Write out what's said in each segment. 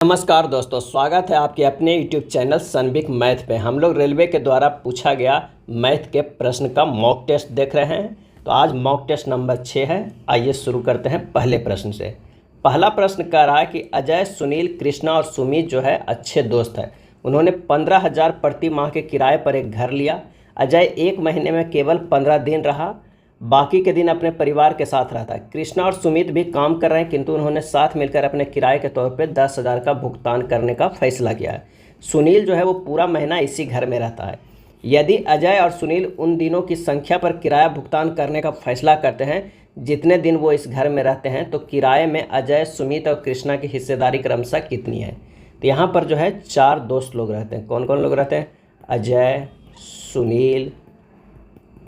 नमस्कार दोस्तों, स्वागत है आपके अपने YouTube चैनल सनबिक मैथ पे। हम लोग रेलवे के द्वारा पूछा गया मैथ के प्रश्न का मॉक टेस्ट देख रहे हैं। तो आज मॉक टेस्ट नंबर 6 है। आइए शुरू करते हैं पहले प्रश्न से। पहला प्रश्न कह रहा है कि अजय, सुनील, कृष्णा और सुमित जो है अच्छे दोस्त हैं। उन्होंने 15,000 प्रति माह के किराए पर एक घर लिया। अजय एक महीने में केवल 15 दिन रहा, बाकी के दिन अपने परिवार के साथ रहता है। कृष्णा और सुमित भी काम कर रहे हैं, किंतु उन्होंने साथ मिलकर अपने किराए के तौर पे 10,000 का भुगतान करने का फैसला किया है। सुनील जो है वो पूरा महीना इसी घर में रहता है। यदि अजय और सुनील उन दिनों की संख्या पर किराया भुगतान करने का फैसला करते हैं जितने दिन वो इस घर में रहते हैं, तो किराए में अजय, सुमित और कृष्णा की हिस्सेदारी क्रमशः कितनी है। तो यहाँ पर जो है 4 दोस्त लोग रहते हैं। कौन कौन लोग रहते हैं? अजय, सुनील,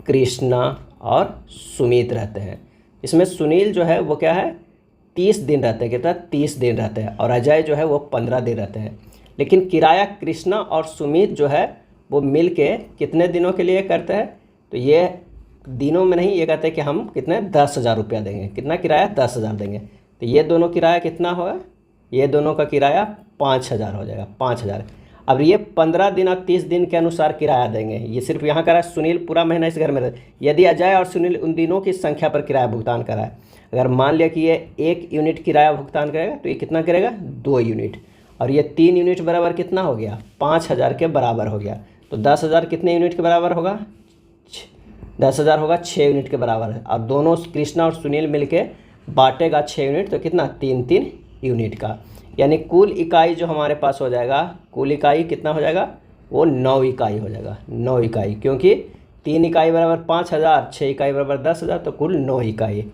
कृष्णा और सुमित रहते हैं। इसमें सुनील जो है वो क्या है, 30 दिन रहते हैं। कितना? 30 दिन रहते हैं। और अजय जो है वो 15 दिन रहते हैं। लेकिन किराया कृष्णा और सुमित जो है वो मिल के कितने दिनों के लिए करते हैं? तो ये दिनों में नहीं, ये कहते हैं कि हम कितने 10,000 रुपया देंगे। कितना किराया? 10,000 देंगे। तो ये दोनों किराया कितना होगा? ये दोनों का किराया 5,000 हो जाएगा। 5,000। अब ये 15 दिन और 30 दिन के अनुसार किराया देंगे। ये सिर्फ यहाँ करा सुनील पूरा महीना इस घर में रहे। यदि अजय और सुनील उन दिनों की संख्या पर किराया भुगतान करा है, अगर मान लिया कि ये 1 यूनिट किराया भुगतान करेगा, तो ये कितना करेगा? 2 यूनिट। और ये 3 यूनिट बराबर कितना हो गया? 5,000 के बराबर हो गया। तो 10,000 कितने यूनिट के बराबर होगा? 10,000 होगा 6 यूनिट के बराबर है। और दोनों कृष्णा और सुनील मिलके बांटेगा 6 यूनिट, तो कितना? 3-3 यूनिट का। यानी कुल इकाई जो हमारे पास हो जाएगा, कुल इकाई कितना हो जाएगा? वो 9 इकाई हो जाएगा। 9 इकाई, क्योंकि 3 इकाई बराबर 5,000, 6 इकाई बराबर 10,000, तो कुल 9 इकाई।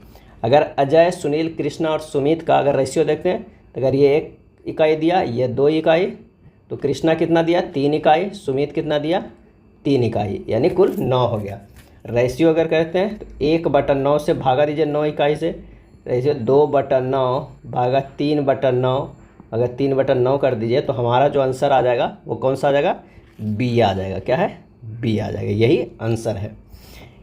अगर अजय, सुनील, कृष्णा और सुमित का अगर रेशियो देखते हैं, तो अगर ये 1 इकाई दिया, ये 2 इकाई, तो कृष्णा कितना दिया? 3 इकाई। सुमित कितना दिया? 3 इकाई। यानी कुल 9 हो गया। रेशियो अगर करते हैं तो 1/9 से भागा दीजिए 9 इकाई से। रेशियो 2/9 भागा 3/9। अगर 3/9 कर दीजिए तो हमारा जो आंसर आ जाएगा वो कौन सा आ जाएगा? बी आ जाएगा। क्या है? बी आ जाएगा। यही आंसर है।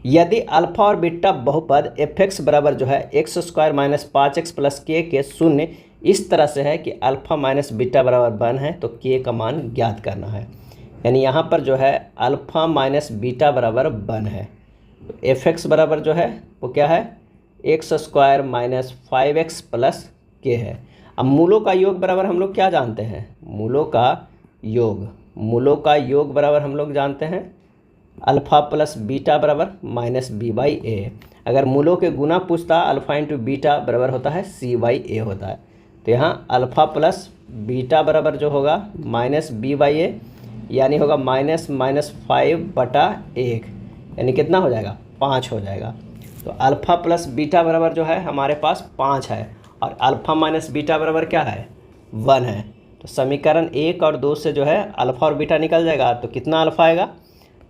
यदि अल्फा और बीटा बहुपद f(x) बराबर जो है x² - 5x + k के शून्य इस तरह से है कि अल्फा माइनस बीटा बराबर 1 है, तो k का मान ज्ञात करना है। यानी यहाँ पर जो है अल्फा माइनस बीटा बराबर 1 है, तो f(x) बराबर जो है वो क्या है? x² - 5x + k है। अब मूलों का योग बराबर हम लोग क्या जानते हैं? मूलों का योग बराबर हम लोग जानते हैं अल्फ़ा प्लस बीटा बराबर -b/a। अगर मूलों के गुना पूछता, अल्फ़ा इंटू बीटा बराबर होता है c/a होता है। तो यहाँ अल्फ़ा प्लस बीटा बराबर जो होगा -b/a, यानी होगा -5/1, यानी कितना हो जाएगा? 5 हो जाएगा। तो अल्फ़ा प्लस बीटा बराबर जो है हमारे पास 5 है, और अल्फ़ा माइनस बीटा बराबर क्या है? 1 है। तो समीकरण 1 और 2 से जो है अल्फ़ा और बीटा निकल जाएगा, तो कितना अल्फ़ा आएगा?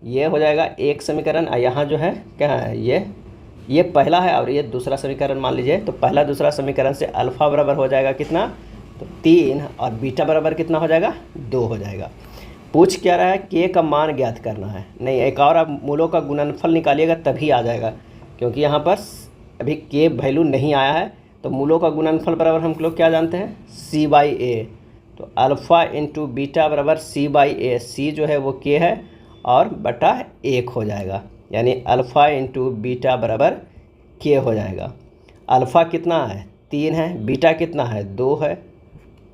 ये हो जाएगा एक समीकरण। यहाँ जो है क्या है? ये पहला है और ये दूसरा समीकरण मान लीजिए। तो पहला दूसरा समीकरण से अल्फ़ा बराबर हो जाएगा कितना? तो 3, और बीटा बराबर कितना हो जाएगा? 2 हो जाएगा। पूछ क्या रहा है? के का मान ज्ञात करना है। नहीं, एक और आप मूलों का गुणनफल निकालिएगा तभी आ जाएगा, क्योंकि यहाँ पर अभी के वैल्यू नहीं आया है। तो मूलों का गुणनफल बराबर हम लोग क्या जानते हैं? c/a। तो अल्फ़ा इंटू बीटा बराबर c/a। c जो है वो k है और बटा 1 हो जाएगा, यानी अल्फ़ा इंटू बीटा बराबर k हो जाएगा। अल्फ़ा कितना है? 3 है। बीटा कितना है? 2 है।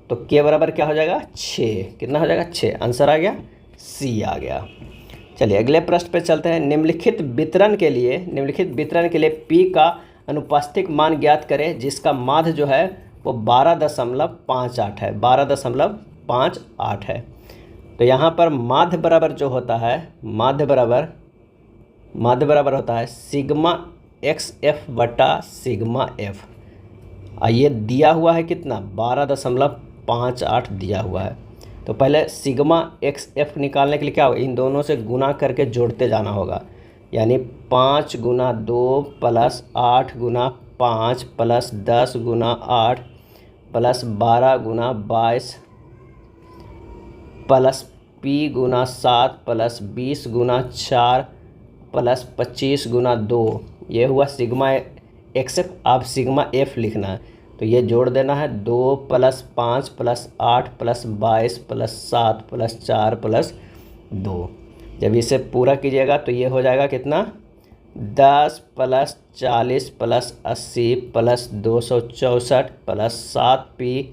तो k बराबर क्या हो जाएगा? 6। कितना हो जाएगा? 6। आंसर आ गया, c आ गया। चलिए अगले प्रश्न पे चलते हैं। निम्नलिखित वितरण के लिए p का अनुपास्तिक मान ज्ञात करें, जिसका माध्य जो है वो 12.58 है। 12.58 है। तो यहाँ पर माध्य बराबर जो होता है, माध्य बराबर होता है सिग्मा xf बटा सिग्मा f। ये दिया हुआ है कितना? 12.58 दिया हुआ है। तो पहले सिग्मा xf निकालने के लिए क्या होगा? इन दोनों से गुना करके जोड़ते जाना होगा। यानी 5 गुना 2 प्लस 8 गुना 5 प्लस 10 गुना 8 प्लस 12 गुना 22 प्लस p गुना 7 प्लस 20 गुना 4 प्लस 25 गुना 2। ये हुआ सिग्मा एक्स। आप सिग्मा एफ लिखना है। तो ये जोड़ देना है 2 + 5 + 8 + 22 + 7 + 4 + 2। जब इसे पूरा कीजिएगा तो ये हो जाएगा कितना, 10 + 40 + 80 + 264 + 7p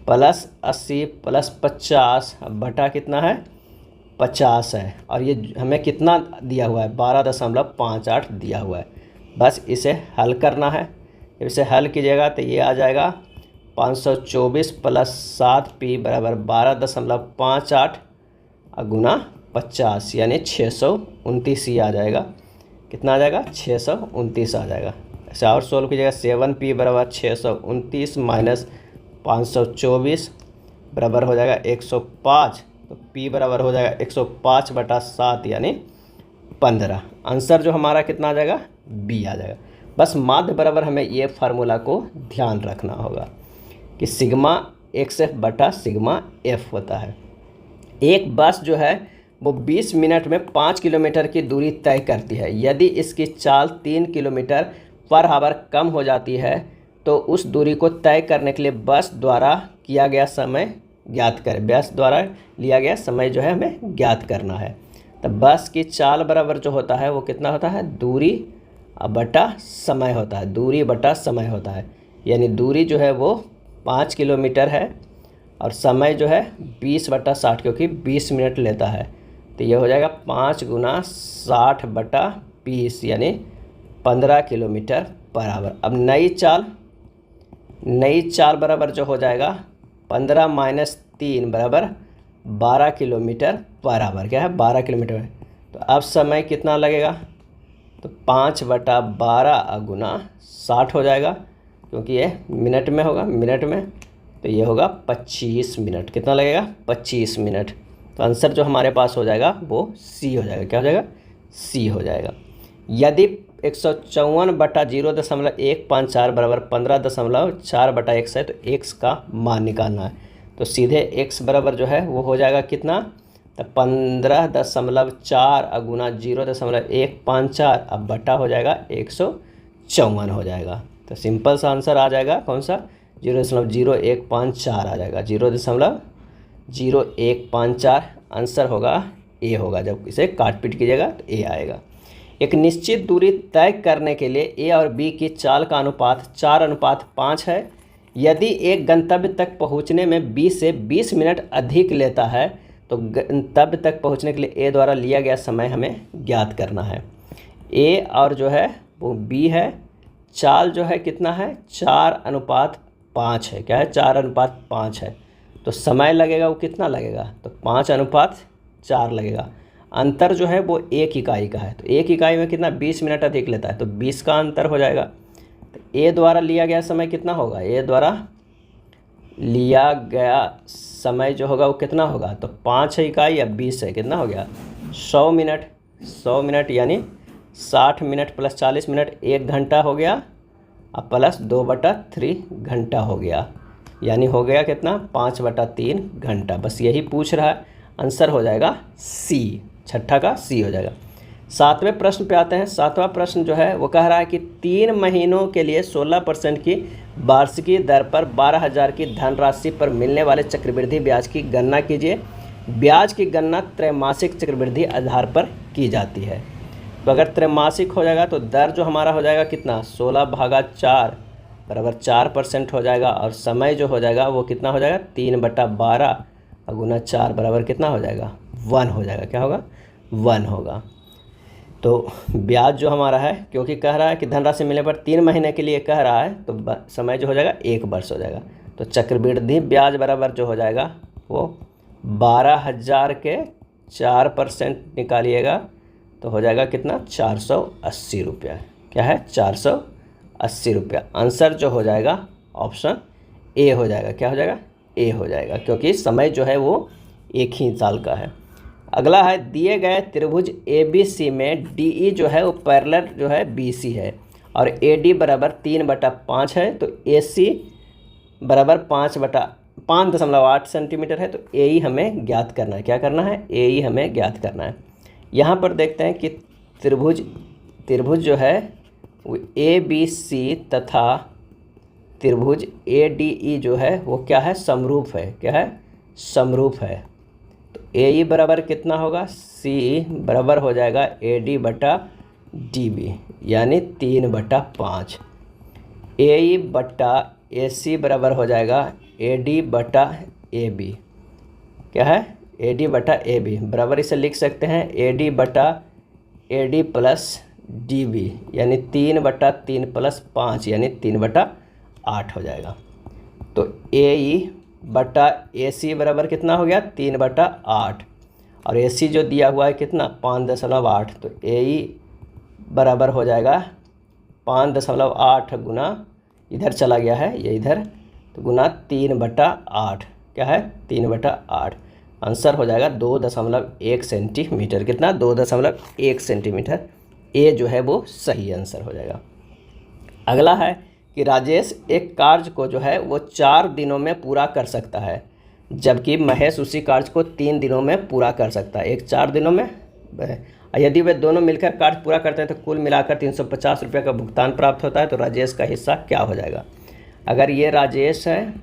+ 80 + 50 बटा कितना है, 50 है। और ये हमें कितना दिया हुआ है, 12.58 दिया हुआ है। बस इसे हल करना है। जब इसे हल कीजिएगा तो ये आ जाएगा 524 + 7p = 12.58 गुना 50 यानी 629 ही आ जाएगा। कितना आ जाएगा, 629 आ जाएगा। ऐसे और सोल्व कीजिएगा, 7p = 629 माइनस 524 बराबर हो जाएगा 105। तो p बराबर हो जाएगा 105/7 यानी 15। आंसर जो हमारा कितना आ जाएगा, b आ जाएगा। बस माध्य बराबर हमें ये फार्मूला को ध्यान रखना होगा कि सिग्मा xf/सिग्मा f होता है। एक बस जो है वो 20 मिनट में 5 किलोमीटर की दूरी तय करती है। यदि इसकी चाल 3 किलोमीटर/आवर कम हो जाती है तो उस दूरी को तय करने के लिए बस द्वारा किया गया समय ज्ञात करें। बस द्वारा लिया गया समय जो है हमें ज्ञात करना है। तो बस की चाल बराबर जो होता है वो कितना होता है, दूरी बटा समय होता है। दूरी बटा समय होता है, यानी दूरी जो है वो 5 किलोमीटर है और समय जो है 20/60 क्योंकि 20 मिनट लेता है। तो ये हो जाएगा 5 × 60/20 यानी 15 किलोमीटर/आवर। अब नई चाल बराबर जो हो जाएगा 15 - 3 = 12 किलोमीटर/आवर। क्या है, 12 किलोमीटर। तो अब समय कितना लगेगा, तो 5/12 गुना 60 हो जाएगा क्योंकि ये मिनट में होगा, मिनट में। तो ये होगा 25 मिनट। कितना लगेगा, 25 मिनट। तो आंसर जो हमारे पास हो जाएगा वो सी हो जाएगा। क्या हो जाएगा, सी हो जाएगा। यदि 154/0.154 बराबर 15.4/x है तो x का मान निकालना है। तो सीधे x बराबर जो है वो हो जाएगा कितना, तो 15.4 गुना 0.154 अब बटा हो जाएगा 154 हो जाएगा। तो सिंपल सा आंसर आ जाएगा कौन सा, 0.0154 आ जाएगा। 0.0154 आंसर होगा ए होगा। जब इसे काट पीट कीजिएगा तो ए आएगा। एक निश्चित दूरी तय करने के लिए ए और बी की चाल का अनुपात 4:5 है। यदि एक गंतव्य तक पहुंचने में बी से 20 मिनट अधिक लेता है तो गंतव्य तक पहुंचने के लिए ए द्वारा लिया गया समय हमें ज्ञात करना है। ए और जो है वो बी है। चाल जो है कितना है, 4:5 है। क्या है, 4:5 है। तो समय लगेगा वो कितना लगेगा, तो 5:4 लगेगा। अंतर जो है वो 1 इकाई का है। तो 1 इकाई में कितना, 20 मिनट अधिक लेता है तो 20 का अंतर हो जाएगा। तो ए द्वारा लिया गया समय कितना होगा, ए द्वारा लिया गया समय जो होगा वो कितना होगा, तो 5 इकाई या 20 है, कितना हो गया, 100 मिनट। 100 मिनट यानी 60 मिनट + 40 मिनट 1 घंटा हो गया और + 2/3 घंटा हो गया, यानी हो गया कितना, 5/3 घंटा। बस यही पूछ रहा है। आंसर हो जाएगा सी, छठा का सी हो जाएगा। 7वें प्रश्न पे आते हैं। 7वां प्रश्न जो है वो कह रहा है कि 3 महीनों के लिए 16% की वार्षिकी दर पर 12,000 की धनराशि पर मिलने वाले चक्रवृद्धि ब्याज की गणना कीजिए। ब्याज की गणना त्रैमासिक चक्रवृद्धि आधार पर की जाती है। तो अगर त्रैमासिक हो जाएगा तो दर जो हमारा हो जाएगा कितना, 16/4 बराबर 4% हो जाएगा। और समय जो हो जाएगा वो कितना हो जाएगा, 3/12 गुना 4 बराबर कितना हो जाएगा, 1 हो जाएगा। क्या होगा, 1 होगा। तो ब्याज जो हमारा है, क्योंकि कह रहा है कि धनराशि मिलने पर 3 महीने के लिए कह रहा है, तो समय जो हो जाएगा 1 वर्ष हो जाएगा। तो चक्रवृद्धि ब्याज बराबर जो हो जाएगा वो 12,000 के 4% निकालिएगा तो हो जाएगा कितना, 480 रुपया। क्या है, 480 रुपया। आंसर जो हो जाएगा ऑप्शन ए हो जाएगा। क्या हो जाएगा, ए हो जाएगा, क्योंकि समय जो है वो 1 ही साल का है। अगला है, दिए गए त्रिभुज ABC में DE जो है वो पैरेलल जो है BC है और AD बराबर 3/5 है। तो AC बराबर 5.8 सेंटीमीटर है। तो AE हमें ज्ञात करना है। क्या करना है, AE हमें ज्ञात करना है। यहाँ पर देखते हैं कि त्रिभुज जो है वो ABC तथा त्रिभुज ADE जो है वो क्या है, समरूप है। क्या है, समरूप है। तो AE बराबर कितना होगा, CE बराबर हो जाएगा AD बटा DB, यानी 3/5। AE बटा AC बराबर हो जाएगा AD बटा AB। क्या है, AD बटा AB बराबर इसे लिख सकते हैं AD बटा AD प्लस DB, यानी 3/3 + 5 यानी 3/8 हो जाएगा। तो AE बटा AC बराबर कितना हो गया, 3/8, और AC जो दिया हुआ है कितना, 5.8। तो AE बराबर हो जाएगा 5.8 गुना, इधर चला गया है ये इधर, तो गुना 3/8। क्या है, 3/8। आंसर हो जाएगा 2.1 सेंटीमीटर। कितना, 2.1 सेंटीमीटर। ए जो है वो सही आंसर हो जाएगा। अगला है कि राजेश एक कार्य को जो है वो 4 दिनों में पूरा कर सकता है, जबकि महेश उसी कार्य को 3 दिनों में पूरा कर सकता है। एक 4 दिनों में, यदि वे दोनों मिलकर कार्य पूरा करते हैं तो कुल मिलाकर 350 रुपये का भुगतान प्राप्त होता है। तो राजेश का हिस्सा क्या हो जाएगा। अगर ये राजेश है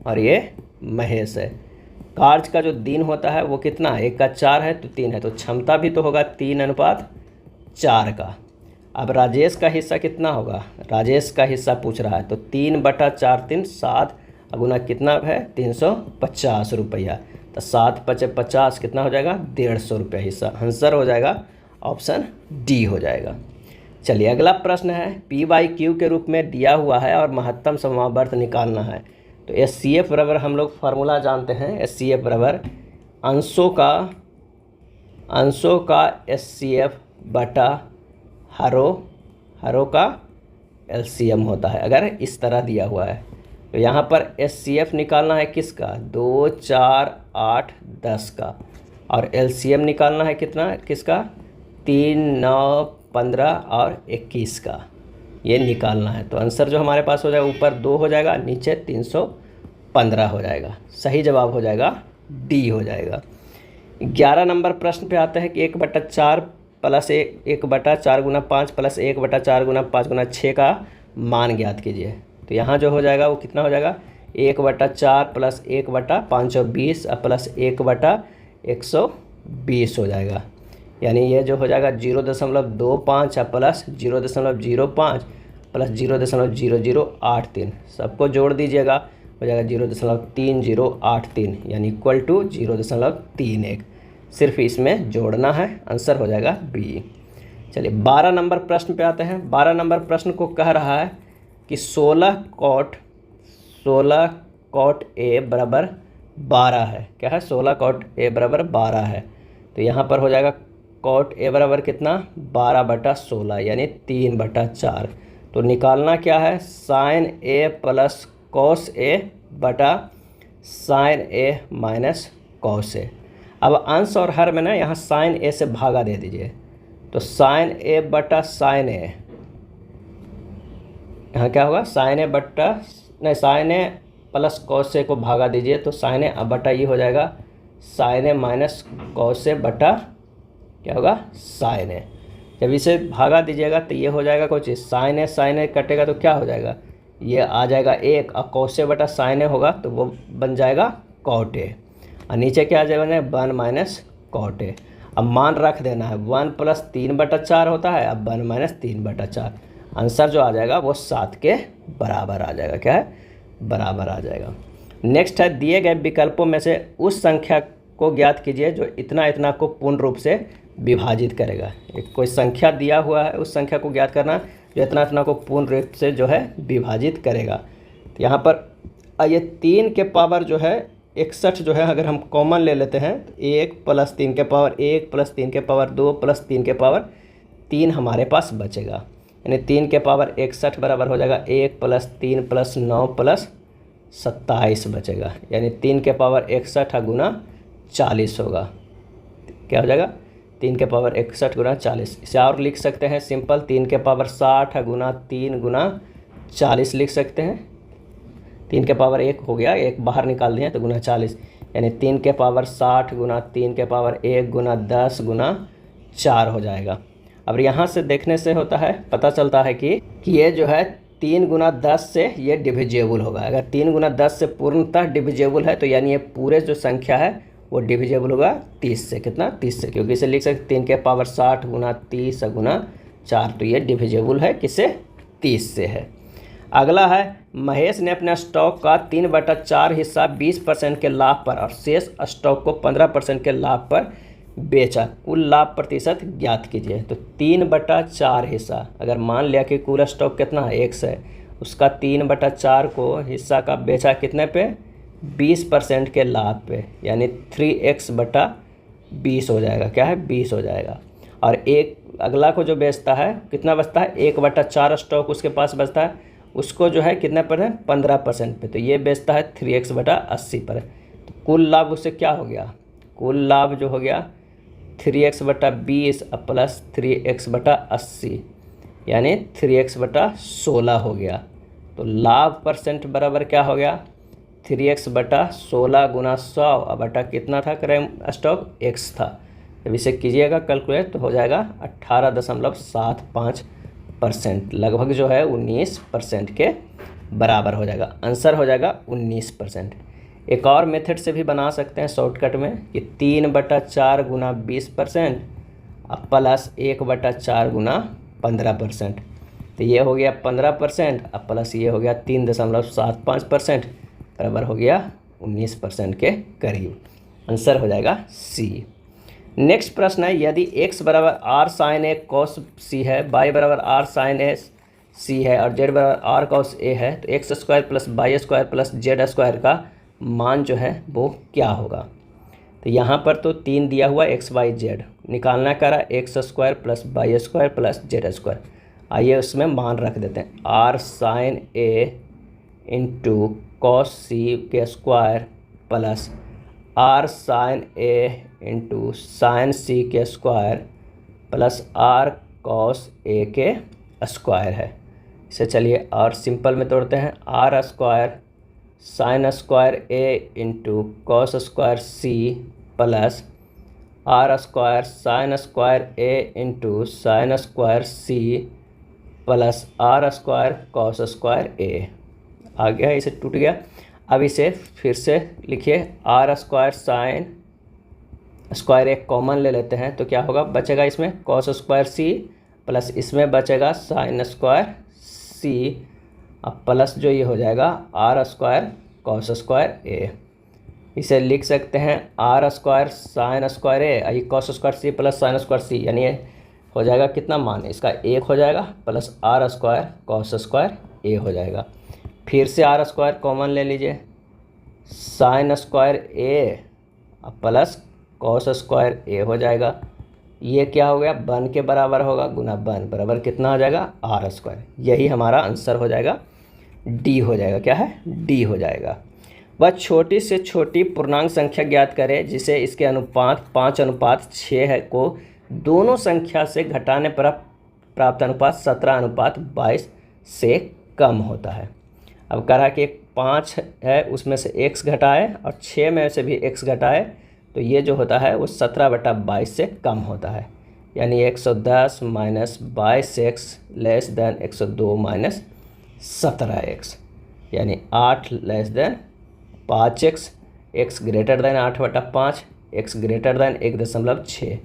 और ये महेश है, कार्य का जो दिन होता है वो कितना है, 1 का 4 है तो 3 है, तो क्षमता भी तो होगा 3:4 का। अब राजेश का हिस्सा कितना होगा, राजेश का हिस्सा पूछ रहा है, तो 3/4 3 7 गुना कितना है, 350 रुपया। तो 7×5 कितना हो जाएगा, 150 रुपया हिस्सा। आंसर हो जाएगा ऑप्शन डी हो जाएगा। चलिए अगला प्रश्न है, P/Q के रूप में दिया हुआ है और महत्तम समावर्त निकालना है। तो SCF बराबर हम लोग फार्मूला जानते हैं, SCF बराबर अंशों का SCF बटा हरों का LCM होता है, अगर इस तरह दिया हुआ है। तो यहाँ पर SCF निकालना है किसका, 2 4 8 10 का, और LCM निकालना है कितना, किसका, 3 9 15 और 21 का, ये निकालना है। तो आंसर जो हमारे पास हो जाएगा, ऊपर 2 हो जाएगा, नीचे 315 हो जाएगा। सही जवाब हो जाएगा डी हो जाएगा। 11 नंबर प्रश्न पे आते हैं कि 1/4 प्लस 1/4 गुना 5 प्लस 1/4 गुना 5 गुना 6 का मान ज्ञात कीजिए। तो यहाँ जो हो जाएगा वो कितना हो जाएगा, 1/4 प्लस 1/520 प्लस 1/120 हो जाएगा। यानी ये जो हो जाएगा 0.25 प्लस 0.05 प्लस 0.0083, सबको जोड़ दीजिएगा, हो जाएगा 0.3083, यानी इक्वल टू 0.31। सिर्फ इसमें जोड़ना है, आंसर हो जाएगा बी। चलिए 12 नंबर प्रश्न पे आते हैं। 12 नंबर प्रश्न को कह रहा है कि 16 कॉट ए बराबर 12 है। क्या है, 16 कॉट ए बराबर 12 है। तो यहाँ पर हो जाएगा कॉट ए बराबर कितना, 12/16 यानी 3/4। तो निकालना क्या है, sign A plus cos A बटा sign A minus cos A. अब अंश और हर में ना यहाँ साइन ए से भागा दे दीजिए, तो साइन ए बटा साइन ए, यहाँ क्या होगा, sign A plus cos A को भागा दीजिए, तो साइन ए बटा ये हो जाएगा sign A minus cos A बटा क्या होगा, साइन ए। जब इसे भागा दीजिएगा तो ये हो जाएगा कोई चीज़, साइन ए कटेगा तो क्या हो जाएगा, ये आ जाएगा 1, और कॉस ए बटा साइन ए होगा तो वो बन जाएगा कॉट ए, और नीचे क्या आ जाएगा 1 माइनस कॉट ए। अब मान रख देना है, 1 + 3/4 होता है, अब 1 - 3/4। आंसर जो आ जाएगा वो 7 के बराबर आ जाएगा। क्या है, बराबर आ जाएगा। नेक्स्ट है, दिए गए विकल्पों में से उस संख्या को ज्ञात कीजिए जो इतना को पूर्ण रूप से विभाजित करेगा। एक कोई संख्या दिया हुआ है, उस संख्या को ज्ञात करना जो इतना को पूर्ण रूप से जो है विभाजित करेगा। तो यहाँ पर ये 3 के पावर जो है 61 जो है, अगर हम कॉमन ले लेते हैं तो 1 + 3 के पावर 1 + 3 के पावर 2 + 3 के पावर 3 हमारे पास बचेगा। यानी 3 के पावर 61 बराबर हो जाएगा 1 + 3 + 9 + 27 बचेगा। यानी 3 के पावर 61 गुना 40 होगा। क्या हो जाएगा, 3 के पावर 61 गुना 40। इसे और लिख सकते हैं सिंपल, 3 के पावर 60 गुना 3 गुना 40 लिख सकते हैं। 3 के पावर 1 हो गया, 1 बाहर निकाल दिए तो गुना 40, यानी 3 के पावर 60 गुना 3 के पावर 1 गुना 10 गुना 4 हो जाएगा। अब यहाँ से देखने से होता है, पता चलता है कि ये जो है 3 गुना 10 से ये डिविजेबल होगा। अगर 3 गुना 10 से पूर्णतः डिविजेबल है तो यानी ये पूरे जो संख्या है वो डिविजेबल होगा 30 से। कितना? 30 से, क्योंकि इसे लिख सकते 3 के पावर 60 गुना 30 गुना 4, तो ये डिविजेबल है किससे? 30 से है। अगला है महेश ने अपने स्टॉक का 3/4 हिस्सा 20% के लाभ पर और शेष स्टॉक को 15% के लाभ पर बेचा, कुल लाभ प्रतिशत ज्ञात कीजिए। तो 3/4 हिस्सा, अगर मान लिया कि कुल स्टॉक कितना है 100 है, उसका 3/4 को हिस्सा का बेचा कितने पे? 20% के लाभ पे, यानी 3x/20 हो जाएगा। क्या है? 20 हो जाएगा। और एक अगला को जो बेचता है कितना बचता है? 1/4 स्टॉक उसके पास बचता है, उसको जो है कितने पर है? 15% पे, तो ये बेचता है 3x/80 पर। तो कुल लाभ उससे क्या हो गया? कुल लाभ जो हो गया 3x/20 प्लस 3x/80, यानी 3x/16 हो गया। तो लाभ परसेंट बराबर क्या हो गया? 3x/16 गुना 100 बटा कितना था करें स्टॉक? x था। जब इसे कीजिएगा कैलकुलेट तो हो जाएगा 18.75%, लगभग जो है 19% के बराबर हो जाएगा। आंसर हो जाएगा 19%। एक और मेथड से भी बना सकते हैं शॉर्टकट में कि 3/4 गुना 20% प्लस 1/4 गुना 15%, तो ये हो गया 15% प्लस ये हो गया 3.75%, बराबर हो गया 19% के करीब। आंसर हो जाएगा सी। नेक्स्ट प्रश्न है, यदि x बराबर r sine a cos c है, y बराबर r साइन a c है और z बराबर r cos a है, तो x² plus Y square plus Z square का मान जो है वो क्या होगा? तो यहाँ पर तो 3 दिया हुआ x y z, निकालना कह रहा है x² plus Y square plus Z square. आइए उसमें मान रख देते हैं, r sine a into cos C के square plus r sine a into sine C के square plus r cos a के स्क्वायर है। इसे चलिए और सिंपल में तोड़ते हैं, r square sine square a into cos square c plus r square sine square a into sine square c plus r square cos square a। आ गया, इसे टूट गया। अब इसे फिर से लिखिए, r स्क्वायर साइन स्क्वायर एक कॉमन ले लेते हैं तो क्या होगा? बचेगा इसमें कॉस स्क्वायर c प्लस इसमें बचेगा साइन स्क्वायर c प्लस जो ये हो जाएगा r square cos square a। इसे लिख सकते हैं r square sine square a ये cos square c plus sign square c, यानी ये हो जाएगा कितना मान? इसका 1 हो जाएगा plus r square cos square a हो जाएगा। फिर से r स्क्वायर कॉमन ले लीजिए, sign square a plus cos square a हो जाएगा। ये क्या हो गया? 1 के बराबर होगा, गुना 1 बराबर कितना हो जाएगा? r square. यही हमारा आंसर हो जाएगा, डी हो जाएगा। क्या है? डी हो जाएगा। वह छोटी से छोटी पूर्णांक संख्या ज्ञात करें जिसे इसके अनुपात 5:6 है को दोनों संख्या से घटाने पर प्राप्त अनुपात 17:22 से कम होता है। अब कह रहा है कि 5 है उसमें से x घटाए और 6 में से भी x घटाए, तो ये जो होता है वो 17/22 से कम होता है, यानी 110 minus 22x less than 102 minus 17x, यानी 8 less than 5x, x greater than 8/5, x greater than 1.6,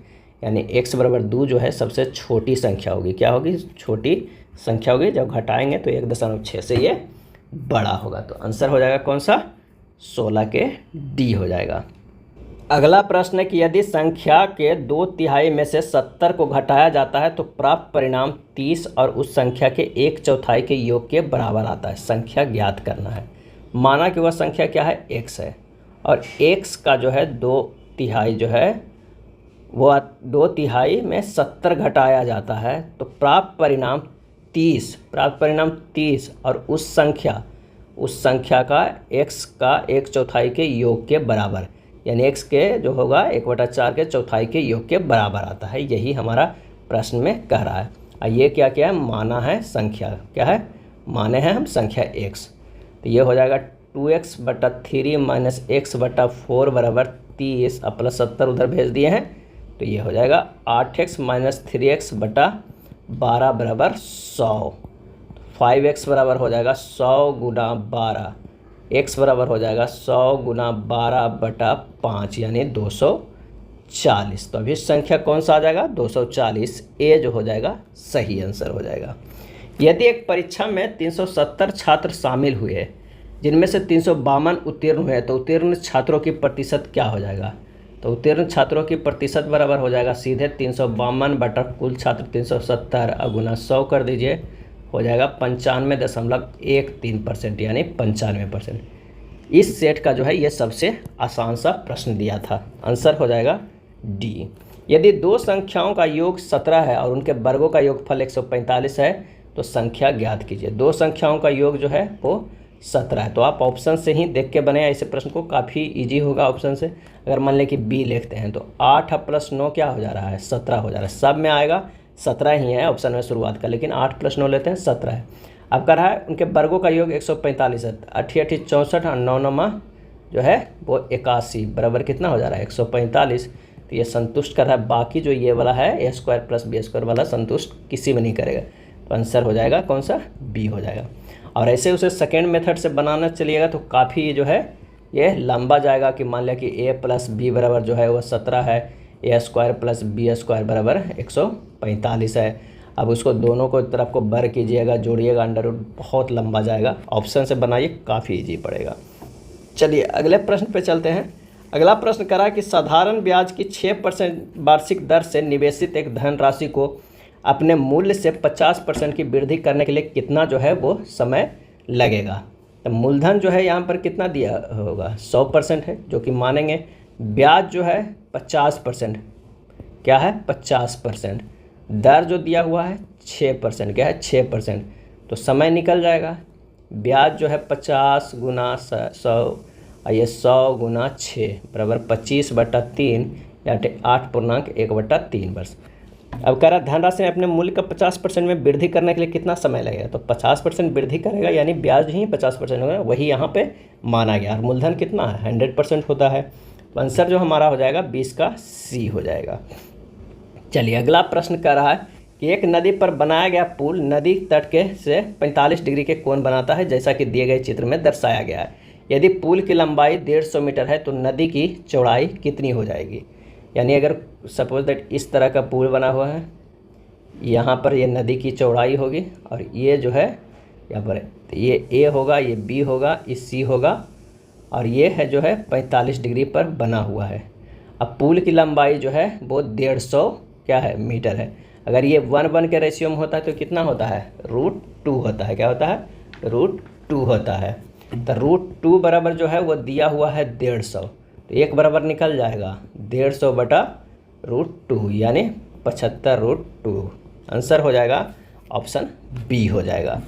यानी x बराबर 2 जो है सबसे छोटी संख्या होगी। क्या होगी? छोटी संख्या होगी। जब घटाएंगे तो 1.6 से ये बड़ा होगा। तो आंसर हो जाएगा कौन सा? 16 के डी हो जाएगा। अगला प्रश्न है कि यदि संख्या के 2/3 में से 70 को घटाया जाता है तो प्राप्त परिणाम 30 और उस संख्या के 1/4 के योग के बराबर आता है। संख्या ज्ञात करना है। माना कि वह संख्या क्या है? x है और x का जो है 2/3 जो है वो 2/3 में 70 घटाया जाता है तो प्राप्त परिणाम 30 और उस संख्या का x का 1/4 के योग के बराबर, यानी x के जो होगा 1/4 के चौथाई के योग के बराबर आता है। यही हमारा प्रश्न में कह रहा है। ये क्या क्या है? माना है संख्या। क्या है? माने हैं हम संख्या x। तो ये हो जाएगा 2x/3 माइनस x/4 बराबर 30 प्लस 70 उधर भेज दिए हैं, तो ये हो जाएगा 8x माइनस 3x/12 बराबर 100। 5x बराबर हो जाएगा 100 गुना 12, x बराबर हो जाएगा 100 गुना 12/5 यानी 240। तो अभी संख्या कौन सा आ जाएगा? 240। ए जो हो जाएगा सही आंसर हो जाएगा। यदि एक परीक्षा में 370 छात्र शामिल हुए जिनमें से 352 उत्तीर्ण हुए तो उत्तीर्ण छात्रों की प्रतिशत क्या हो जाएगा? तो उत्तीर्ण छात्रों की प्रतिशत बराबर हो जाएगा सीधे 352 बटा कुल छात्र 370 गुना 100 कर दीजिए, हो जाएगा 95.13% यानी 95%। इस सेट का जो है ये सबसे आसान सा प्रश्न दिया था, आंसर हो जाएगा डी। यदि दो संख्याओं का योग 17 है और उनके वर्गों का योगफल 145 है तो संख्या ज्ञात कीजिए। दो संख्याओं का योग जो है वो 17 है, तो आप ऑप्शन से ही देख के बने ऐसे प्रश्न को, काफ़ी इजी होगा ऑप्शन से। अगर मान लें कि बी लिखते हैं तो 8 + 9 क्या हो जा रहा है? 17 हो जा रहा है। सब में आएगा 17 ही है ऑप्शन में शुरुआत का, लेकिन 8 + 9 लेते हैं 17 है। अब कर रहा है उनके वर्गों का योग 145 है, 8 × 8 = 64 और 9 × 9 जो है वो 81 बराबर कितना हो जा रहा है? 145। तो ये संतुष्ट कर रहा है। बाकी जो ये वाला है a² + b² वाला संतुष्ट किसी में नहीं करेगा, तो आंसर हो जाएगा कौन सा? बी हो जाएगा। और ऐसे उसे सेकेंड मेथड से बनाना चलिएगा तो काफ़ी जो है ये लंबा जाएगा कि मान लिया कि a + b बराबर जो है वो 17 है, a² + b² बराबर 145 है। अब उसको दोनों को तरफ को बर कीजिएगा, जोड़िएगा, अंडर रूट, बहुत लंबा जाएगा। ऑप्शन से बनाइए, काफ़ी इजी पड़ेगा। चलिए अगले प्रश्न पे चलते हैं। अगला प्रश्न करा कि साधारण ब्याज की 6% वार्षिक दर से निवेशित एक धनराशि को अपने मूल्य से 50% की वृद्धि करने के लिए कितना जो है वो समय लगेगा? तो मूलधन जो है यहाँ पर कितना दिया होगा? 100% है, जो कि मानेंगे। ब्याज जो है 50%, क्या है? 50%। दर जो दिया हुआ है 6%, क्या है? 6%। तो समय निकल जाएगा। ब्याज जो है 50 गुना 100, ये 100 गुना 6 बराबर 25/3 या 8.1/3 वर्ष। अब कह रहा धनराशि में अपने मूल्य का 50% में वृद्धि करने के लिए कितना समय लगेगा? तो 50% वृद्धि करेगा यानी ब्याज ही 50% होगा, वही यहाँ पे माना गया। और मूलधन कितना है? 100% होता है। तो आंसर जो हमारा हो जाएगा 20 का सी हो जाएगा। चलिए अगला प्रश्न कर रहा है कि एक नदी पर बनाया गया पुल नदी तट के से 45 डिग्री के कोण बनाता है, जैसा कि दिए गए चित्र में दर्शाया गया है। यदि पुल की लंबाई 150 मीटर है तो नदी की चौड़ाई कितनी हो जाएगी? यानी अगर सपोज दैट इस तरह का पुल बना हुआ है, यहाँ पर ये नदी की चौड़ाई होगी और ये जो है यहाँ पर तो ये ए होगा, ये बी होगा, ये सी होगा और ये है जो है 45 डिग्री पर बना हुआ है। अब पुल की लंबाई जो है वो 150 क्या है? मीटर है। अगर ये 1:1 के रेशियो में होता है तो कितना होता है? √2 होता है। क्या होता है? √2 होता है। तो √2 बराबर जो है वो दिया हुआ है 150, तो एक बराबर निकल जाएगा 150 बटा √2 यानी 75√2। आंसर हो जाएगा ऑप्शन बी हो जाएगा।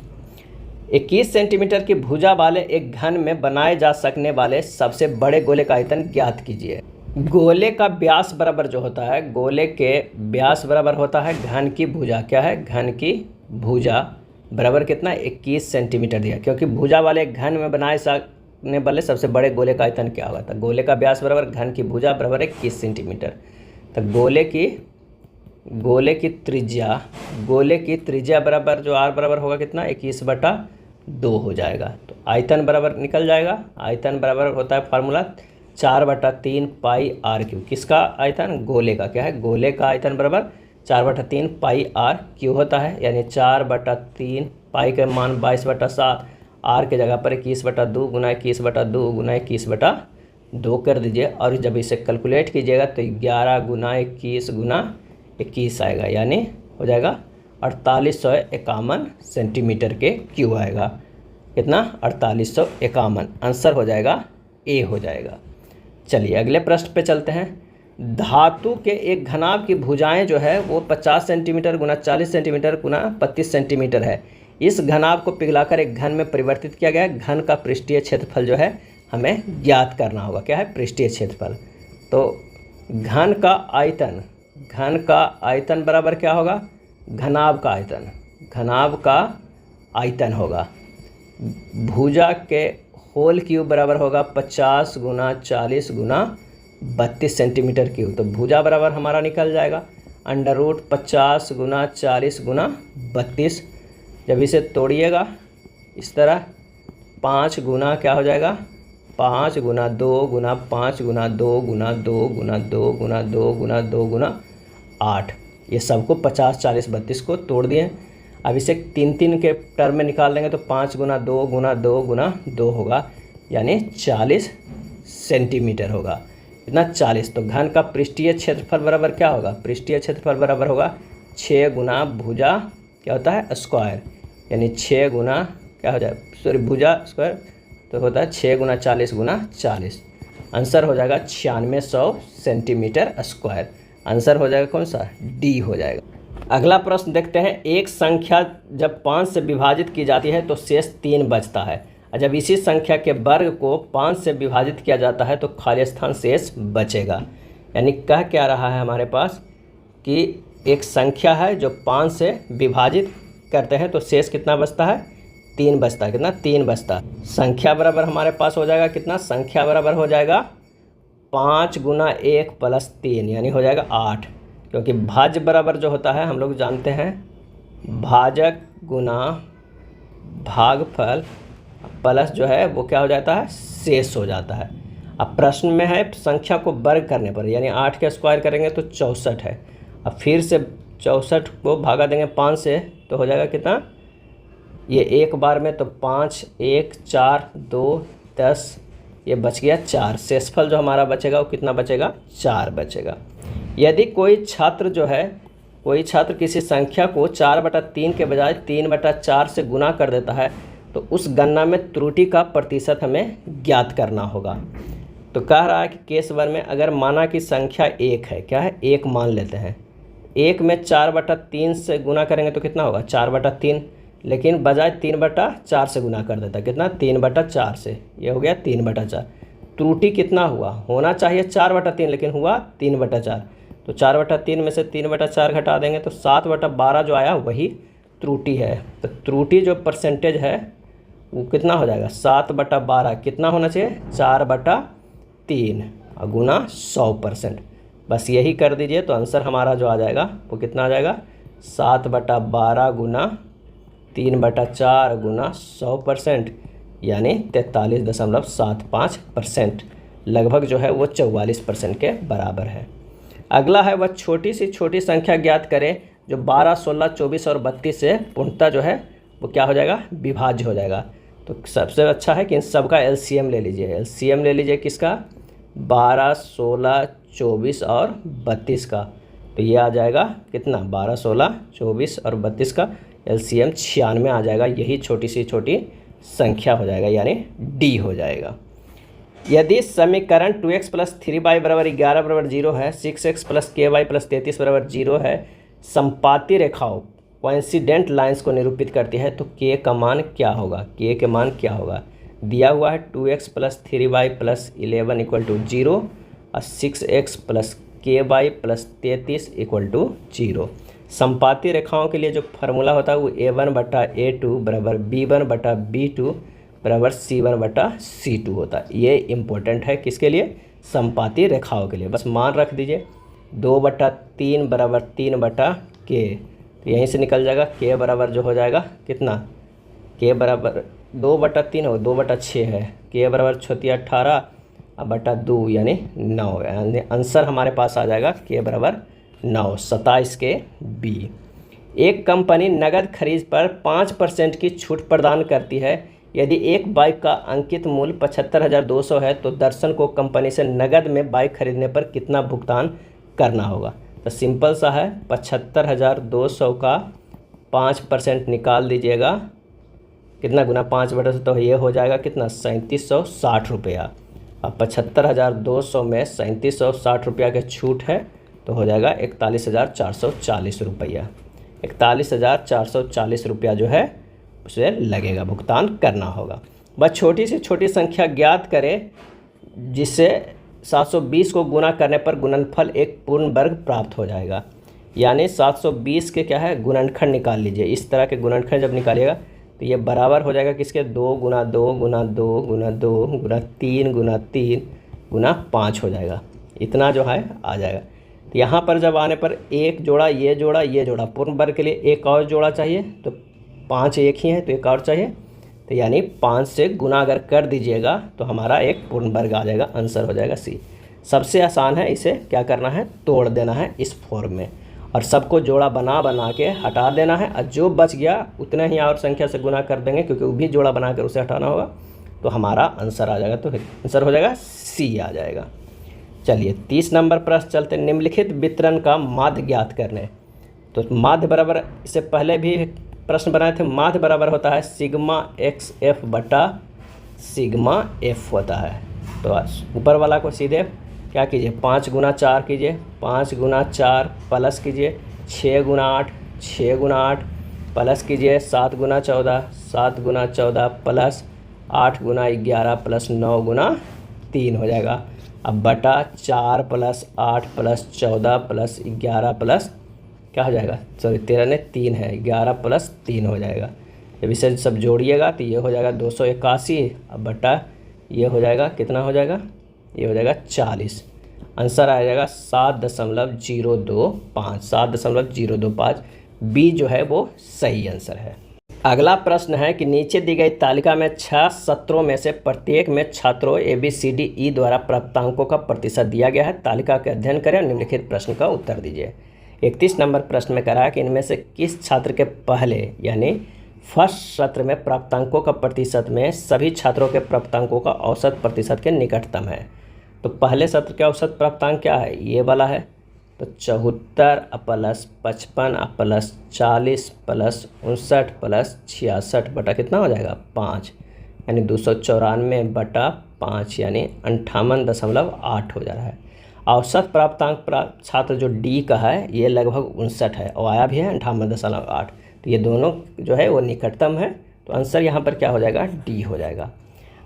21 सेंटीमीटर की भुजा वाले एक घन में बनाए जा सकने वाले सबसे बड़े गोले का आयतन ज्ञात कीजिए। गोले का व्यास बराबर जो होता है, गोले के व्यास बराबर होता है घन की भुजा। क्या है? घन की भुजा बराबर कितना? 21 सेंटीमीटर दिया, क्योंकि भुजा वाले घन में बनाए सकने वाले सबसे बड़े गोले का आयतन क्या होगा? तो गोले का व्यास बराबर घन की भुजा बराबर 21 सेंटीमीटर। तो गोले की त्रिज्या बराबर जो आर बराबर होगा कितना? 21/2 हो जाएगा। तो आयतन बराबर निकल जाएगा। आयतन बराबर होता है फार्मूला 4/3 पाई आर क्यू। किसका आयतन? गोले का। क्या है? गोले का आयतन बराबर 4/3 पाई आर क्यू होता है, यानी 4/3 पाई का मान 22/7, आर के जगह पर 21/2 गुना 21/2 गुना 21/2 कर दीजिए। और जब इसे कैलकुलेट कीजिएगा तो 11 गुना 21 गुना 21 आएगा, यानी हो जाएगा 4851 सेंटीमीटर के क्यू आएगा। कितना? 4851। आंसर हो जाएगा ए हो जाएगा। चलिए अगले प्रश्न पे चलते हैं। धातु के एक घनाभ की भुजाएं जो है वो 50 सेंटीमीटर गुना 40 सेंटीमीटर गुना 32 सेंटीमीटर है। इस घनाभ को पिघलाकर एक घन में परिवर्तित किया गया है। घन का पृष्ठीय क्षेत्रफल जो है हमें ज्ञात करना होगा। क्या है? पृष्ठीय क्षेत्रफल। तो घन का आयतन बराबर क्या होगा? घनाभ का आयतन। घनाभ का आयतन होगा। भुजा के होल क्यूब बराबर होगा 50 गुना 40 गुना 32 सेंटीमीटर क्यूब। तो भुजा बराबर हमारा निकल जाएगा √50 गुना 40 गुना 32। जब इसे तोड़िएगा इस तरह 5 गुना क्या हो जाएगा, 5 गुना 2 गुना 5 गुना 2 गुना 2 गुना 2 गुना 2 गुना 2 गुना 8, ये सबको 50 40 32 को तोड़ दिए। अब इसे 3 के टर्म में निकाल देंगे तो 5 गुना 2 गुना 2 गुना 2 होगा, यानी 40 सेंटीमीटर होगा। इतना 40, तो घन का पृष्ठीय क्षेत्रफल बराबर क्या होगा, पृष्ठीय क्षेत्रफल बराबर होगा 6 गुना भुजा क्या होता है स्क्वायर, यानी 6 गुना क्या हो जाए, सॉरी भुजा स्क्वायर तो होता है 6 गुना 40 गुना 40। आंसर हो जाएगा 9600 सेंटीमीटर स्क्वायर। आंसर हो जाएगा कौन सा, डी हो जाएगा। अगला प्रश्न देखते हैं। एक संख्या जब 5 से विभाजित की जाती है तो शेष 3 बचता है, और जब इसी संख्या के वर्ग को 5 से विभाजित किया जाता है तो खाली स्थान शेष बचेगा। यानी कह क्या रहा है हमारे पास कि एक संख्या है जो 5 से विभाजित करते हैं तो शेष कितना बचता है, 3 बचता है। कितना, 3 बचता है। संख्या बराबर हमारे पास हो जाएगा कितना, संख्या बराबर हो जाएगा 5 गुना 1 प्लस 3, यानी हो जाएगा 8, क्योंकि भाज्य बराबर जो होता है हम लोग जानते हैं भाजक गुना भागफल प्लस जो है वो क्या हो जाता है, शेष हो जाता है। अब प्रश्न में है संख्या को वर्ग करने पर, यानी 8 के स्क्वायर करेंगे तो 64 है। अब फिर से 64 को भागा देंगे 5 से तो हो जाएगा कितना, ये एक बार में तो 5 1 4 2 10, ये बच गया 4। शेषफल जो हमारा बचेगा वो कितना बचेगा, 4 बचेगा। यदि कोई छात्र जो है, कोई छात्र किसी संख्या को 4/3 के बजाय 3/4 से गुना कर देता है तो उस गणना में त्रुटि का प्रतिशत हमें ज्ञात करना होगा। तो कह रहा है कि केस 1 में अगर माना कि संख्या 1 है, क्या है 1 मान लेते हैं, 1 में 4/3 से गुना करेंगे तो कितना होगा 4/3, लेकिन बजाय 3/4 से गुना कर देता है, कितना 3/4 से, ये हो गया 3/4। त्रुटि कितना हुआ, होना चाहिए 4/3 लेकिन हुआ 3/4, तो 4/3 में से 3/4 घटा देंगे तो 7/12 जो आया वही त्रुटि है। तो त्रुटि जो परसेंटेज है वो कितना हो जाएगा 7/12, कितना होना चाहिए 4/3 और गुना 100%। बस यही कर दीजिए तो आंसर हमारा जो आ जाएगा वो कितना आ जाएगा 7/12 गुना 3/4 गुना 100%, यानी 43.75%, लगभग जो है वो 44% के बराबर है। अगला है वह छोटी सी छोटी संख्या ज्ञात करें जो 12, 16, 24 और 32 से पूर्णतः जो है वो क्या हो जाएगा, विभाज्य हो जाएगा। तो सबसे अच्छा है कि इन सब का एलसीएम ले लीजिए। एलसीएम ले लीजिए किसका, 12, 16, 24 और 32 का। तो ये आ जाएगा कितना, 12, 16, 24 और 32 का एलसीएम 96 आ जाएगा। यही छोटी सी छोटी संख्या हो जाएगा, यानी डी हो जाएगा। यदि समीकरण 2x + 3y = 11 = 0 है, 6x + ky + 33 = 0 है, संपाती रेखाओं कोइंसिडेंट लाइंस को निरूपित करती है, तो k का मान क्या होगा, k के मान क्या होगा। दिया हुआ है 2x + 3y + 11 = 0 और 6x + ky + 33 = 0। संपाती रेखाओं के लिए जो फार्मूला होता है वो a1/a2 = b1/b2 = c1/c2 होता है। ये इम्पोर्टेंट है किसके लिए, संपाती रेखाओं के लिए। बस मान रख दीजिए 2/3 = 3/k, तो यहीं से निकल जाएगा k बराबर जो हो जाएगा कितना, k बराबर 2/3 हो 2/6 है, k बराबर 18/2 यानी 9, यानी आंसर हमारे पास आ जाएगा k बराबर 9, 27 के बी। एक कंपनी नगद खरीद पर 5% की छूट प्रदान करती है। यदि एक बाइक का अंकित मूल्य 75,200 है तो दर्शन को कंपनी से नगद में बाइक खरीदने पर कितना भुगतान करना होगा। तो सिंपल सा है, 75,200 का 5% निकाल दीजिएगा, कितना गुना 5/100, तो ये हो जाएगा कितना 3760 रुपया। अब 75,200 में 3760 रुपया के छूट है तो हो जाएगा 41,440 रुपया। 41,440 रुपया जो है उसे लगेगा, भुगतान करना होगा। बस छोटी से छोटी संख्या ज्ञात करें जिससे 720 को गुना करने पर गुणनफल एक पूर्ण वर्ग प्राप्त हो जाएगा। यानी 720 के क्या है गुणनखंड निकाल लीजिए। इस तरह के गुणनखंड जब निकालिएगा तो ये बराबर हो जाएगा किसके, 2 गुना 2 गुना 2 गुना 2 गुना 3 गुना 3 गुना 5 हो जाएगा। इतना जो है आ जाएगा। तो यहाँ पर जब आने पर एक जोड़ा, ये जोड़ा, ये जोड़ा, पूर्ण वर्ग के लिए एक और जोड़ा चाहिए, तो 5 एक ही है तो एक और चाहिए, तो यानी 5 से गुना अगर कर दीजिएगा तो हमारा एक पूर्ण वर्ग आ जाएगा, आंसर हो जाएगा सी। सबसे आसान है, इसे क्या करना है, तोड़ देना है इस फॉर्म में और सबको जोड़ा बना बना के हटा देना है, और जो बच गया उतना ही और संख्या से गुना कर देंगे क्योंकि वो भी जोड़ा बना कर उसे हटाना होगा, तो हमारा आंसर आ जाएगा। तो आंसर हो जाएगा सी आ जाएगा। चलिए 30 नंबर प्रश्न चलते, निम्नलिखित वितरण का माध्य ज्ञात करने। तो माध्य बराबर, इससे पहले भी प्रश्न बनाए थे, माध्य बराबर होता है सिग्मा एक्स एफ बटा सिग्मा एफ होता है। तो ऊपर वाला को सीधे क्या कीजिए, 5 गुना 4 कीजिए, 5 गुना 4 प्लस कीजिए 6 गुना 8, 6 गुना 8 प्लस कीजिए 7 गुना 14, 7 गुना 14 प्लस 8 गुना 11 प्लस 9 गुना 3 हो जाएगा। अब बटा 4 प्लस 8 प्लस 14 प्लस 11 प्लस क्या हो जाएगा, सॉरी 13 ने 3 है, 11 प्लस 3 हो जाएगा। जब इसे सब जोड़िएगा तो ये हो जाएगा 281। अब बटा ये हो जाएगा, कितना हो जाएगा, ये हो जाएगा 40। आंसर आ जाएगा 7.025, 7.025। बी जो है वो सही आंसर है। अगला प्रश्न है कि नीचे दी गई तालिका में 6 सत्रों में से प्रत्येक में छात्रों ABCDE द्वारा प्राप्तांकों का प्रतिशत दिया गया है। तालिका का अध्ययन करें और निम्नलिखित प्रश्न का उत्तर दीजिए। 31 नंबर प्रश्न में कहा है कि इनमें से किस छात्र के पहले यानी फर्स्ट सत्र में प्राप्तांकों का प्रतिशत में सभी छात्रों के प्राप्तांकों का औसत प्रतिशत के निकटतम है। तो पहले सत्र के औसत प्राप्तांक क्या है, ये वाला है, तो 74 प्लस 55 प्लस 40 प्लस 59 प्लस 66 बटा कितना हो जाएगा 5, यानी 294 बटा 5 यानी 58.8 हो जा रहा है। औसत प्राप्तांक छात्र जो डी का है ये लगभग 59 है और आया भी है 58.8, तो ये दोनों जो है वो निकटतम है, तो आंसर यहाँ पर क्या हो जाएगा, डी हो जाएगा।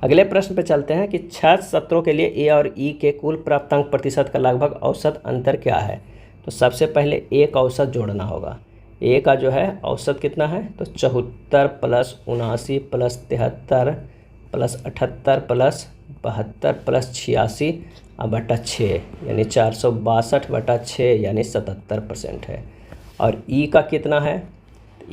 अगले प्रश्न पे चलते हैं कि 6 सत्रों के लिए ए और ई के कुल प्राप्तांक प्रतिशत का लगभग औसत अंतर क्या है। तो सबसे पहले ए का औसत जोड़ना होगा। ए का जो है औसत कितना है, तो 74 plus 79 plus 73 plus 78 plus 72 plus 86 बटा 6 यानी 462 बटा 6 यानी 77% है। और ई का कितना है,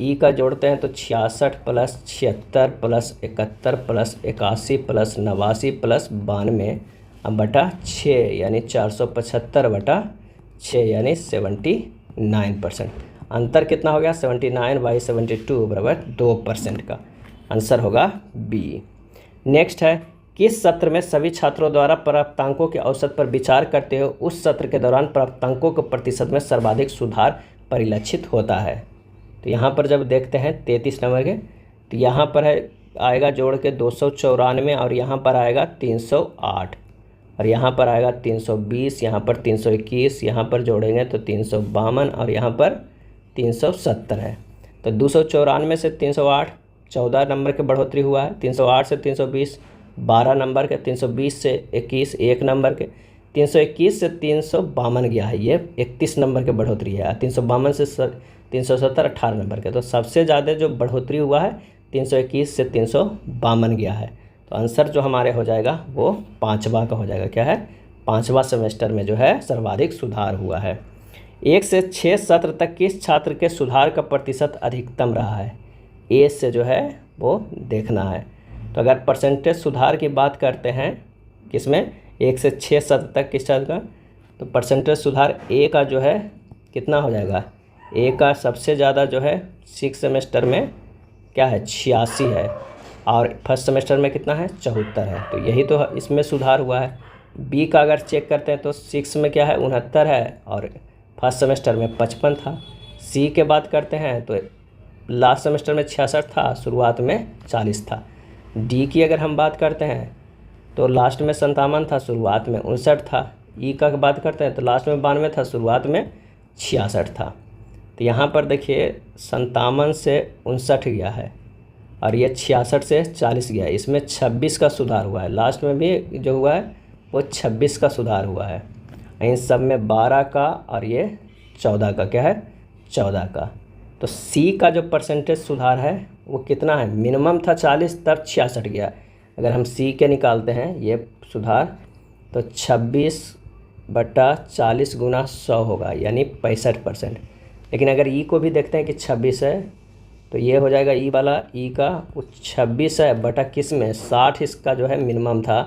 ई का जोड़ते हैं तो 66 plus 76 plus 71 plus 81 plus 89 plus 92 बटा 6 यानी 475 बटा 6 यानी 79%। अंतर कितना हो गया, 79/72 बराबर 2% का आंसर होगा बी। नेक्स्ट है, किस सत्र में सभी छात्रों द्वारा प्राप्तांकों के औसत पर विचार करते हुए उस सत्र के दौरान प्राप्तांकों के प्रतिशत में सर्वाधिक सुधार परिलक्षित होता है। तो यहाँ पर जब देखते हैं 33 नंबर के, तो यहाँ पर है आएगा जोड़ के 294 और यहाँ पर आएगा 308 और यहाँ पर आएगा 320, यहाँ पर 321, यहाँ पर जोड़ेंगे तो 352 और यहाँ पर 370 है। तो 294 से 308 14 नंबर के बढ़ोतरी हुआ है, 308 से 320 12 नंबर के, 320 से 21 1 नंबर के, 321 से 352 गया है, ये 31 नंबर के बढ़ोतरी है। 352 से 370 18 नंबर के, तो सबसे ज़्यादा जो बढ़ोतरी हुआ है 321 से 352 गया है। तो आंसर जो हमारे हो जाएगा वो 5वां का हो जाएगा, क्या है 5वां सेमेस्टर में जो है सर्वाधिक सुधार हुआ है। 1 से 6 सत्र तक किस छात्र के सुधार का प्रतिशत अधिकतम रहा है, ए से जो है वो देखना है। तो अगर परसेंटेज सुधार की बात करते हैं किसमें, 1 से 6 सत्र तक किस छात्र का, तो परसेंटेज सुधार ए का जो है कितना हो जाएगा, ए का सबसे ज़्यादा जो है 6 सेमेस्टर में क्या है 86 है और फर्स्ट सेमेस्टर में कितना है 74 है, तो यही तो इसमें सुधार हुआ है। बी का अगर चेक करते हैं तो 6 में क्या है 69 है और फर्स्ट सेमेस्टर में 55 था। सी के बात करते हैं तो लास्ट सेमेस्टर में 66 था, शुरुआत में 40 था। डी की अगर हम बात करते हैं तो लास्ट में 57 था, शुरुआत में 59 था। ई का बात करते हैं तो लास्ट में 92 था, शुरुआत में 66 था। तो यहाँ पर देखिए 57 से 59 गया है और ये 66 से 40 गया है, इसमें 26 का सुधार हुआ है। लास्ट में भी जो हुआ है वो 26 का सुधार हुआ है। इन सब में 12 का और ये 14 का, क्या है 14 का। तो सी का जो परसेंटेज सुधार है वो कितना है, मिनिमम था 40 तब 66 गया। अगर हम सी के निकालते हैं ये सुधार तो 26 बटा 40 गुना 100 होगा यानी 65%। लेकिन अगर ई को भी देखते हैं कि 26 है तो ये हो जाएगा ई वाला, ई का 26 है बटा किस में 60, इसका जो है मिनिमम था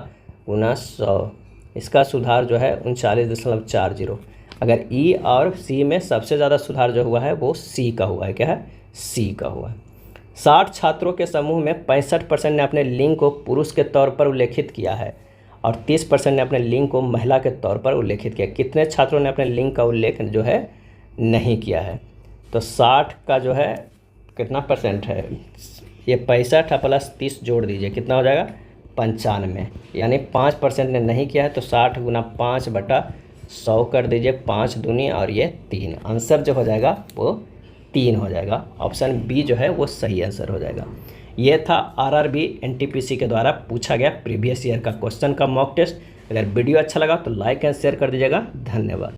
गुना 100, इसका सुधार जो है 39.40। अगर ई और सी में सबसे ज़्यादा सुधार जो हुआ है वो सी का हुआ है। क्या है? सी का हुआ है। 60 छात्रों के समूह में 65% ने अपने लिंग को पुरुष के तौर पर उल्लेखित किया है और 30% ने अपने लिंग को महिला के तौर पर उल्लेखित किया। कितने छात्रों ने अपने लिंग का उल्लेख जो है नहीं किया है? तो 60 का जो है कितना परसेंट है? ये 65 प्लस 30 जोड़ दीजिए, कितना हो जाएगा? 95, यानी 5% ने नहीं किया है। तो 60 गुना 5 बटा 100 कर दीजिए, 5 दूनी और ये 3। आंसर जो हो जाएगा वो 3 हो जाएगा। ऑप्शन बी जो है वो सही आंसर हो जाएगा। ये था आरआरबी एनटीपीसी के द्वारा पूछा गया प्रीवियस ईयर का क्वेश्चन का मॉक टेस्ट। अगर वीडियो अच्छा लगा तो लाइक एंड शेयर कर दीजिएगा। धन्यवाद।